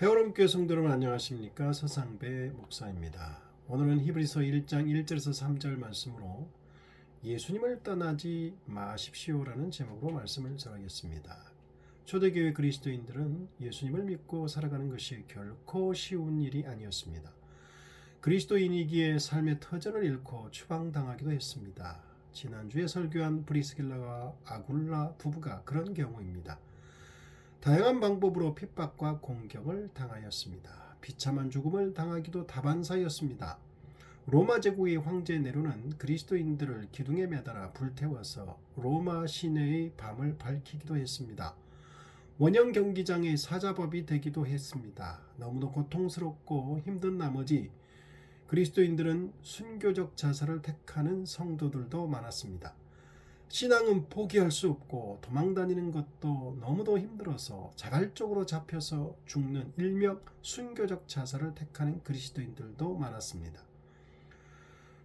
해오름교회 성도 여러분 안녕하십니까? 서상배 목사입니다. 오늘은 히브리서 1장 1절에서 3절 말씀으로 예수님을 떠나지 마십시오라는 제목으로 말씀을 전하겠습니다. 초대교회 그리스도인들은 예수님을 믿고 살아가는 것이 결코 쉬운 일이 아니었습니다. 그리스도인이기에 삶의 터전을 잃고 추방당하기도 했습니다. 지난주에 설교한 브리스길라와 아굴라 부부가 그런 경우입니다. 다양한 방법으로 핍박과 공격을 당하였습니다. 비참한 죽음을 당하기도 다반사였습니다. 로마 제국의 황제 네로는 그리스도인들을 기둥에 매달아 불태워서 로마 시내의 밤을 밝히기도 했습니다. 원형 경기장의 사자법이 되기도 했습니다. 너무도 고통스럽고 힘든 나머지 그리스도인들은 순교적 자살을 택하는 성도들도 많았습니다. 신앙은 포기할 수 없고 도망다니는 것도 너무도 힘들어서 자발적으로 잡혀서 죽는 일명 순교적 자살을 택하는 그리스도인들도 많았습니다.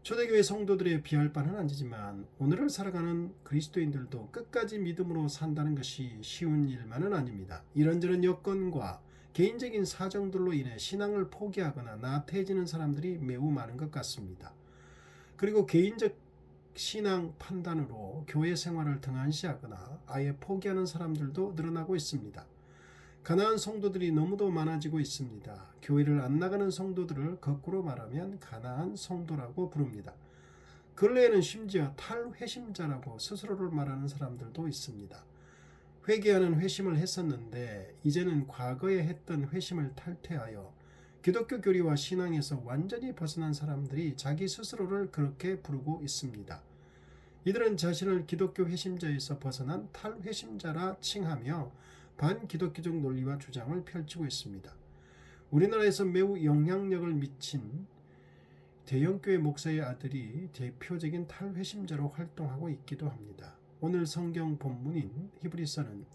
초대교회 성도들의 비할 바는 아니지만 오늘을 살아가는 그리스도인들도 끝까지 믿음으로 산다는 것이 쉬운 일만은 아닙니다. 이런저런 여건과 개인적인 사정들로 인해 신앙을 포기하거나 나태해지는 사람들이 매우 많은 것 같습니다. 그리고 개인적 신앙 판단으로 교회 생활을 등한시하거나 아예 포기하는 사람들도 늘어나고 있습니다. 가난한 성도들이 너무도 많아지고 있습니다. 교회를 안 나가는 성도들을 거꾸로 말하면 가난한 성도라고 부릅니다. 근래에는 심지어 탈회심자라고 스스로를 말하는 사람들도 있습니다. 회개하는 회심을 했었는데 이제는 과거에 했던 회심을 탈퇴하여 기독교 교리와 신앙에서 완전히 벗어난 사람들이 자기 스스로를 그렇게 부르고 있습니다. 이들은 자신을 기독교 회심자에서 벗어난 탈회심자라 칭하며 반기독교적 논리와 주장을 펼치고 있습니다. 우리나라에서 매우 영향력을 미친 대형교회 목사의 아들이 대표적인 탈회심자로 활동하고 있기도 합니다. 오늘 성경 본문인 히브리서는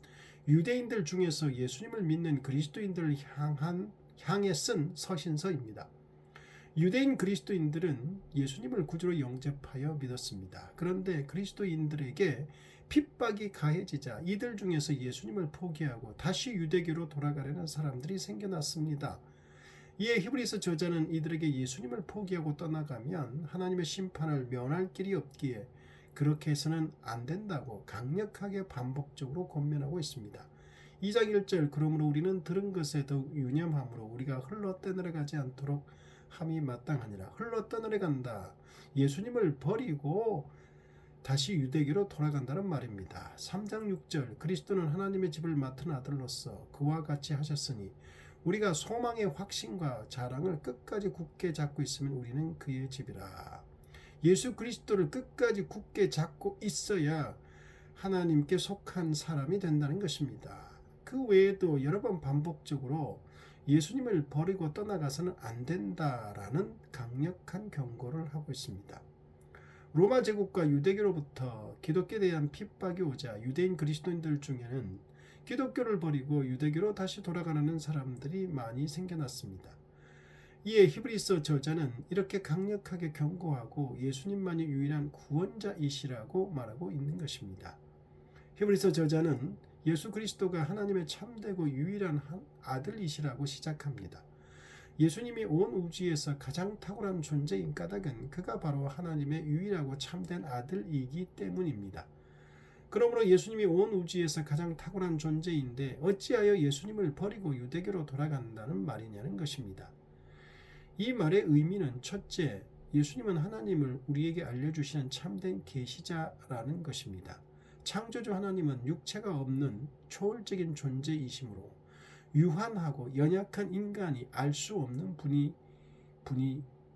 유대인들 중에서 예수님을 믿는 그리스도인들을 향해 쓴 서신서입니다. 유대인 그리스도인들은 예수님을 구주로 영접하여 믿었습니다. 그런데 그리스도인들에게 핍박이 가해지자 이들 중에서 예수님을 포기하고 다시 유대교로 돌아가려는 사람들이 생겨났습니다. 이에 히브리서 저자는 이들에게 예수님을 포기하고 떠나가면 하나님의 심판을 면할 길이 없기에 그렇게 해서는 안 된다고 강력하게 반복적으로 권면하고 있습니다. 2장 1절 그러므로 우리는 들은 것에 더욱 유념함으로 우리가 흘러 떠내려가지 않도록 함이 마땅하니라. 흘러 떠내려간다. 예수님을 버리고 다시 유대교로 돌아간다는 말입니다. 3장 6절 그리스도는 하나님의 집을 맡은 아들로서 그와 같이 하셨으니 우리가 소망의 확신과 자랑을 끝까지 굳게 잡고 있으면 우리는 그의 집이라. 예수 그리스도를 끝까지 굳게 잡고 있어야 하나님께 속한 사람이 된다는 것입니다. 그 외에도 여러 번 반복적으로 예수님을 버리고 떠나가서는 안 된다라는 강력한 경고를 하고 있습니다. 로마 제국과 유대교로부터 기독교에 대한 핍박이 오자 유대인 그리스도인들 중에는 기독교를 버리고 유대교로 다시 돌아가는 사람들이 많이 생겨났습니다. 이에 히브리서 저자는 이렇게 강력하게 경고하고 예수님만이 유일한 구원자이시라고 말하고 있는 것입니다. 히브리서 저자는 예수 그리스도가 하나님의 참되고 유일한 아들이시라고 시작합니다. 예수님이 온 우주에서 가장 탁월한 존재인 까닭은 그가 바로 하나님의 유일하고 참된 아들이기 때문입니다. 그러므로 예수님이 온 우주에서 가장 탁월한 존재인데 어찌하여 예수님을 버리고 유대교로 돌아간다는 말이냐는 것입니다. 이 말의 의미는 첫째, 예수님은 하나님을 우리에게 알려주시는 참된 계시자라는 것입니다. 창조주 하나님은 육체가 없는 초월적인 존재이시므로 유한하고 연약한 인간이 알 수 없는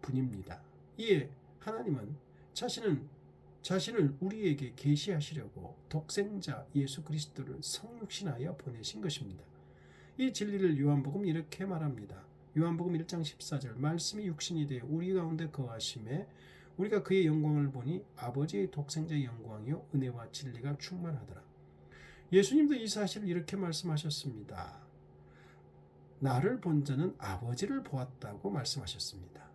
분입니다. 이에 하나님은 자신을 우리에게 계시하시려고 독생자 예수 그리스도를 성육신하여 보내신 것입니다. 이 진리를 요한복음 이렇게 말합니다. 요한복음 1장 14절 말씀이 육신이 되어 우리 가운데 거하심에 우리가 그의 영광을 보니 아버지의 독생자의 영광이요 은혜와 진리가 충만하더라. 예수님도 이 사실을 이렇게 말씀하셨습니다. 나를 본 자는 아버지를 보았다고 말씀하셨습니다.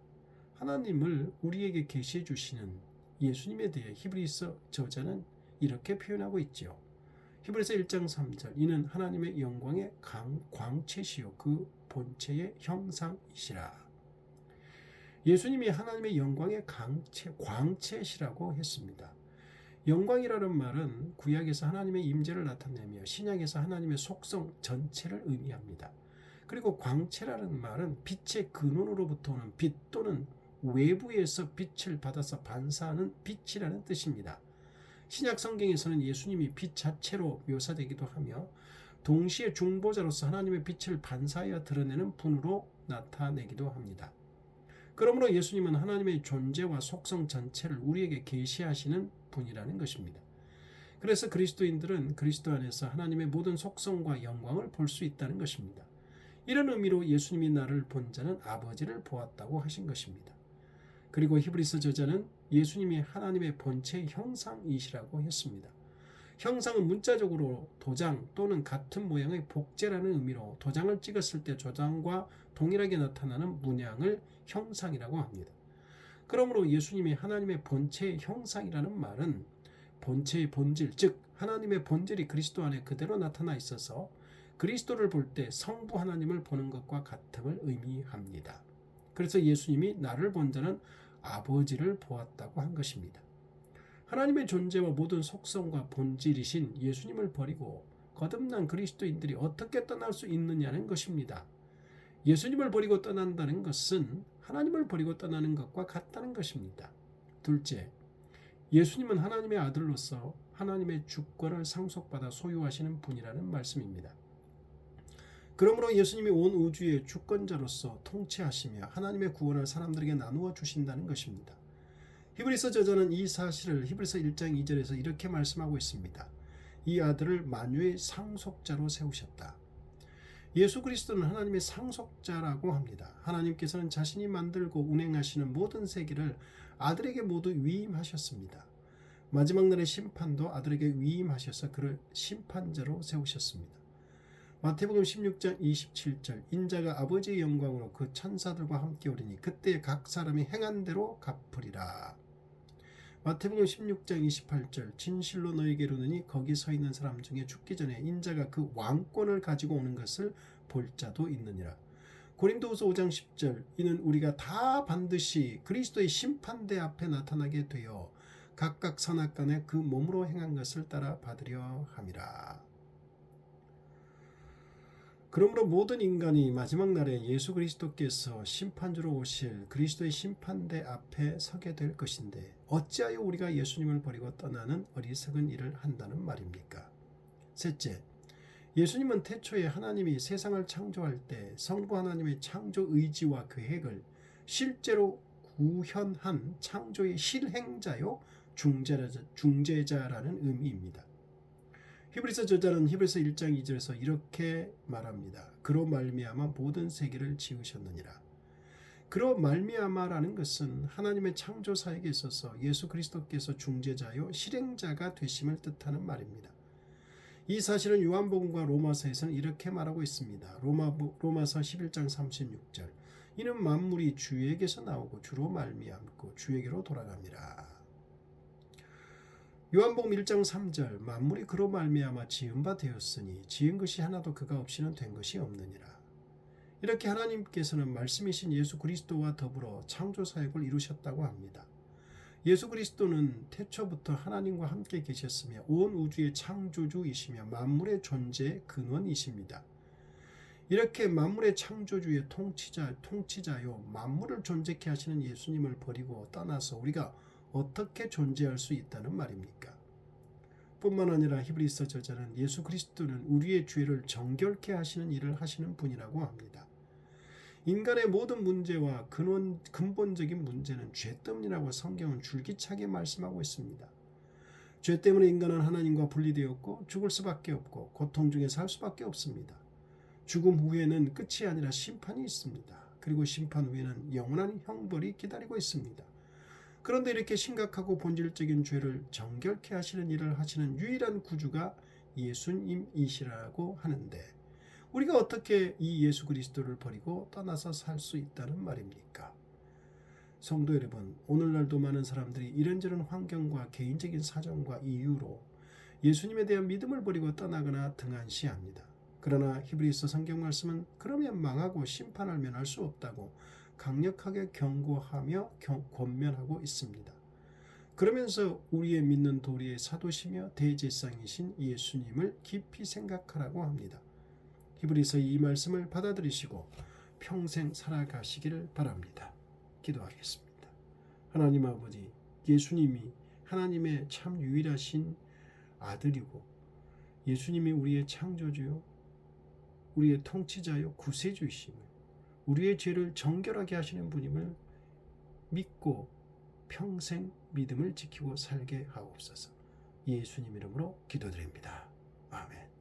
하나님을 우리에게 계시해 주시는 예수님에 대해 히브리서 저자는 이렇게 표현하고 있지요. 히브리서 1장 3절 이는 하나님의 영광의 광채시요 그 본체의 형상이시라. 예수님이 하나님의 영광의 광채시라고 했습니다. 영광이라는 말은 구약에서 하나님의 임재를 나타내며 신약에서 하나님의 속성 전체를 의미합니다. 그리고 광채라는 말은 빛의 근원으로부터 오는 빛 또는 외부에서 빛을 받아서 반사하는 빛이라는 뜻입니다. 신약 성경에서는 예수님이 빛 자체로 묘사되기도 하며 동시에 중보자로서 하나님의 빛을 반사하여 드러내는 분으로 나타내기도 합니다. 그러므로 예수님은 하나님의 존재와 속성 전체를 우리에게 계시하시는 분이라는 것입니다. 그래서 그리스도인들은 그리스도 안에서 하나님의 모든 속성과 영광을 볼 수 있다는 것입니다. 이런 의미로 예수님이 나를 본 자는 아버지를 보았다고 하신 것입니다. 그리고 히브리서 저자는 예수님이 하나님의 본체의 형상이시라고 했습니다. 형상은 문자적으로 도장 또는 같은 모양의 복제라는 의미로 도장을 찍었을 때 도장과 동일하게 나타나는 문양을 형상이라고 합니다. 그러므로 예수님이 하나님의 본체의 형상이라는 말은 본체의 본질, 즉 하나님의 본질이 그리스도 안에 그대로 나타나 있어서 그리스도를 볼 때 성부 하나님을 보는 것과 같음을 의미합니다. 그래서 예수님이 나를 본 자는 아버지를 보았다고 한 것입니다. 하나님의 존재와 모든 속성과 본질이신 예수님을 버리고 거듭난 그리스도인들이 어떻게 떠날 수 있느냐는 것입니다. 예수님을 버리고 떠난다는 것은 하나님을 버리고 떠나는 것과 같다는 것입니다. 둘째, 예수님은 하나님의 아들로서 하나님의 주권을 상속받아 소유하시는 분이라는 말씀입니다. 그러므로 예수님이 온 우주의 주권자로서 통치하시며 하나님의 구원을 사람들에게 나누어 주신다는 것입니다. 히브리서 저자는 이 사실을 히브리서 1장 2절에서 이렇게 말씀하고 있습니다. 이 아들을 만유의 상속자로 세우셨다. 예수 그리스도는 하나님의 상속자라고 합니다. 하나님께서는 자신이 만들고 운행하시는 모든 세계를 아들에게 모두 위임하셨습니다. 마지막 날의 심판도 아들에게 위임하셔서 그를 심판자로 세우셨습니다. 마태복음 16장 27절 인자가 아버지의 영광으로 그 천사들과 함께 오리니 그때 각 사람이 행한 대로 갚으리라. 마태복음 16장 28절 진실로 너희에게 이르노니 거기 서 있는 사람 중에 죽기 전에 인자가 그 왕권을 가지고 오는 것을 볼 자도 있느니라. 고린도후서 5장 10절 이는 우리가 다 반드시 그리스도의 심판대 앞에 나타나게 되어 각각 선악간에 그 몸으로 행한 것을 따라 받으려 함이라. 그러므로 모든 인간이 마지막 날에 예수 그리스도께서 심판주로 오실 그리스도의 심판대 앞에 서게 될 것인데 어찌하여 우리가 예수님을 버리고 떠나는 어리석은 일을 한다는 말입니까? 셋째, 예수님은 태초에 하나님이 세상을 창조할 때 성부 하나님의 창조 의지와 계획을 실제로 구현한 창조의 실행자요 중재자라는 의미입니다. 히브리서 저자는 히브리서 1장 2절에서 이렇게 말합니다. 그로 말미암아 모든 세계를 지으셨느니라. 그로 말미암아라는 것은 하나님의 창조사역에 있어서 예수 그리스도께서 중재자요 실행자가 되심을 뜻하는 말입니다. 이 사실은 요한복음과 로마서에서는 이렇게 말하고 있습니다. 로마서 11장 36절 이는 만물이 주에게서 나오고 주로 말미암고 주에게로 돌아갑니다. 요한복음 1장 3절 만물이 그로 말미암아 지은 바 되었으니 지은 것이 하나도 그가 없이는 된 것이 없느니라. 이렇게 하나님께서는 말씀이신 예수 그리스도와 더불어 창조 사역을 이루셨다고 합니다. 예수 그리스도는 태초부터 하나님과 함께 계셨으며 온 우주의 창조주이시며 만물의 존재의 근원이십니다. 이렇게 만물의 창조주의 통치자요 만물을 존재케 하시는 예수님을 버리고 떠나서 우리가 어떻게 존재할 수 있다는 말입니까? 뿐만 아니라 히브리서 저자는 예수 그리스도는 우리의 죄를 정결케 하시는 일을 하시는 분이라고 합니다. 인간의 모든 문제와 근본적인 문제는 죄 때문이라고 성경은 줄기차게 말씀하고 있습니다. 죄 때문에 인간은 하나님과 분리되었고 죽을 수밖에 없고 고통 중에 살 수밖에 없습니다. 죽음 후에는 끝이 아니라 심판이 있습니다. 그리고 심판 후에는 영원한 형벌이 기다리고 있습니다. 그런데 이렇게 심각하고 본질적인 죄를 정결케 하시는 일을 하시는 유일한 구주가 예수님이시라고 하는데 우리가 어떻게 이 예수 그리스도를 버리고 떠나서 살 수 있다는 말입니까? 성도 여러분, 오늘날도 많은 사람들이 이런저런 환경과 개인적인 사정과 이유로 예수님에 대한 믿음을 버리고 떠나거나 등한시합니다. 그러나 히브리서 성경 말씀은 그러면 망하고 심판을 면할 수 없다고 강력하게 경고하며 권면하고 있습니다. 그러면서 우리의 믿는 도리의 사도시며 대제사장이신 예수님을 깊이 생각하라고 합니다. 히브리서 이 말씀을 받아들이시고 평생 살아가시기를 바랍니다. 기도하겠습니다. 하나님 아버지, 예수님이 하나님의 참 유일하신 아들이고 예수님이 우리의 창조주요 우리의 통치자요 구세주이심을 우리의 죄를 정결하게 하시는 분임을 믿고 평생 믿음을 지키고 살게 하옵소서. 예수님 이름으로 기도드립니다. 아멘.